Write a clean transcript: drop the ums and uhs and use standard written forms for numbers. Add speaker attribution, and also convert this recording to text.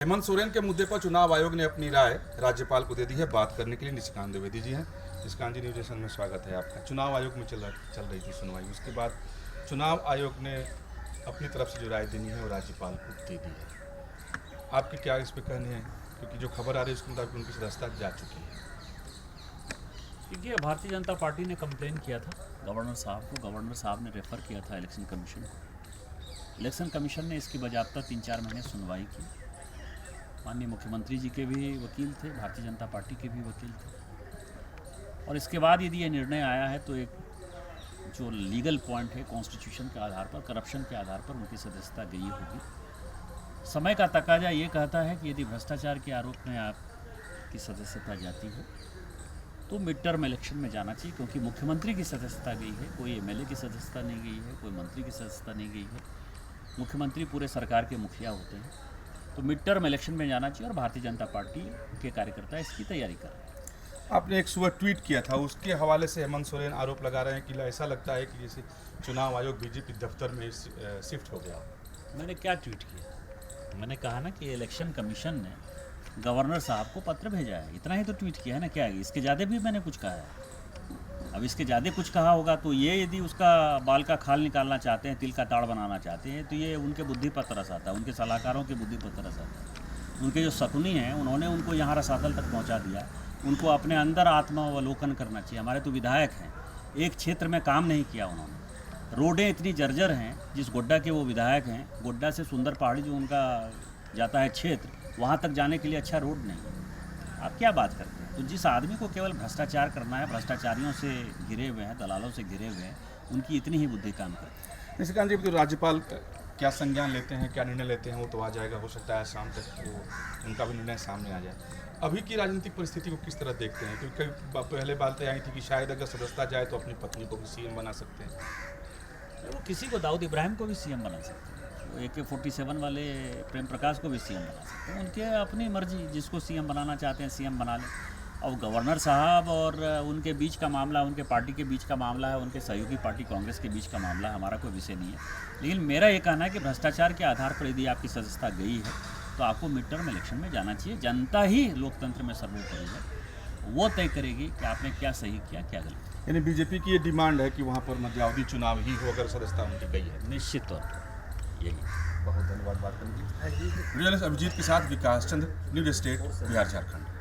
Speaker 1: हेमंत सोरेन के मुद्दे पर चुनाव आयोग ने अपनी राय राज्यपाल को दे दी है। बात करने के लिए निशिकांत द्विवेदी जी हैं। निशिकांत जी, न्यूज एशन में स्वागत है आपका। चुनाव आयोग में चल रही थी सुनवाई, उसके बाद चुनाव आयोग ने अपनी तरफ से जो राय देनी है वो राज्यपाल को दे दी है। आपके क्या इस पर कहने हैं, क्योंकि जो खबर आ रही है उसके मुताबिक उनकी सदस्यता जा चुकी है।
Speaker 2: देखिए, भारतीय जनता पार्टी ने कंप्लेन किया था गवर्नर साहब को। गवर्नर साहब ने रेफ़र किया था इलेक्शन कमीशन को। इलेक्शन कमीशन ने इसकी बजाबता 3-4 महीने सुनवाई की। माननीय मुख्यमंत्री जी के भी वकील थे, भारतीय जनता पार्टी के भी वकील थे, और इसके बाद यदि ये निर्णय आया है तो एक जो लीगल पॉइंट है, कॉन्स्टिट्यूशन के आधार पर, करप्शन के आधार पर उनकी सदस्यता गई होगी। समय का तकाजा ये कहता है कि यदि भ्रष्टाचार के आरोप में आपकी सदस्यता जाती है तो मिड टर्म इलेक्शन में जाना चाहिए, क्योंकि मुख्यमंत्री की सदस्यता गई है, कोई एमएलए की सदस्यता नहीं गई है, कोई मंत्री की सदस्यता नहीं गई है। मुख्यमंत्री पूरे सरकार के मुखिया होते हैं, तो मिड टर्म इलेक्शन में जाना चाहिए और भारतीय जनता पार्टी के कार्यकर्ता इसकी तैयारी कर रहे हैं।
Speaker 1: आपने एक सुबह ट्वीट किया था, उसके हवाले से हेमंत सोरेन आरोप लगा रहे हैं कि ऐसा लगता है कि जैसे चुनाव आयोग बीजेपी दफ्तर में शिफ्ट हो गया।
Speaker 2: मैंने क्या ट्वीट किया? मैंने कहा ना कि इलेक्शन कमीशन ने गवर्नर साहब को पत्र भेजा है, इतना ही तो ट्वीट किया है ना। क्या है, इसके ज़्यादा भी मैंने कुछ कहा है? अब इसके ज़्यादा कुछ कहा होगा तो ये यदि उसका बाल का खाल निकालना चाहते हैं, तिल का ताड़ बनाना चाहते हैं, तो ये उनके बुद्धि पर तरस आता है, उनके सलाहकारों की बुद्धि पर तरस आता है। उनके जो शकुनी हैं उन्होंने उनको यहाँ रसातल तक पहुँचा दिया। उनको अपने अंदर आत्मावलोकन करना चाहिए। हमारे तो विधायक हैं, एक क्षेत्र में काम नहीं किया उन्होंने। रोडें इतनी जर्जर हैं, जिस गोड्डा के वो विधायक हैं, गोड्डा से सुंदर पहाड़ी जो उनका जाता है क्षेत्र, वहाँ तक जाने के लिए अच्छा रोड नहीं है। आप क्या बात करते हैं? तो जिस आदमी को केवल भ्रष्टाचार करना है, भ्रष्टाचारियों से घिरे हुए हैं, दलालों से घिरे हुए हैं, उनकी इतनी ही बुद्धि काम करती है।
Speaker 1: निशिकांत जी, तो राज्यपाल क्या संज्ञान लेते हैं, क्या निर्णय लेते हैं, वो तो आ जाएगा। हो सकता है शाम तक वो उनका भी निर्णय सामने आ जाए। अभी की राजनीतिक परिस्थिति को किस तरह देखते हैं? क्योंकि पहले बातें आई थी कि शायद अगर सदस्यता जाए तो अपनी पत्नी को भी सीएम बना सकते हैं।
Speaker 2: वो किसी को, दाऊद इब्राहिम को भी सीएम बना सकते हैं, वो AK-47 वाले प्रेम प्रकाश को भी सीएम बना सकते हैं। उनके अपनी मर्जी, जिसको सीएम बनाना चाहते हैं सीएम बना लें। और गवर्नर साहब और उनके बीच का मामला, उनके पार्टी के बीच का मामला है, उनके सहयोगी पार्टी कांग्रेस के बीच का मामला है, हमारा कोई विषय नहीं है। लेकिन मेरा ये कहना है कि भ्रष्टाचार के आधार पर यदि आपकी सदस्यता गई है तो आपको मिड टर्म इलेक्शन में जाना चाहिए। जनता ही लोकतंत्र में सर्वोपरि है, वो तय करेगी कि आपने क्या सही किया, क्या गलत।
Speaker 1: यानी बीजेपी की ये डिमांड है कि वहाँ पर मध्यावधि चुनाव ही हो अगर सदस्यता उनकी गई है।
Speaker 2: निश्चित तौर पर यही।
Speaker 1: बहुत धन्यवाद बात करने के लिए। अभिजीत के साथ विकास चंद्र, न्यूज स्टेट, बिहार झारखंड।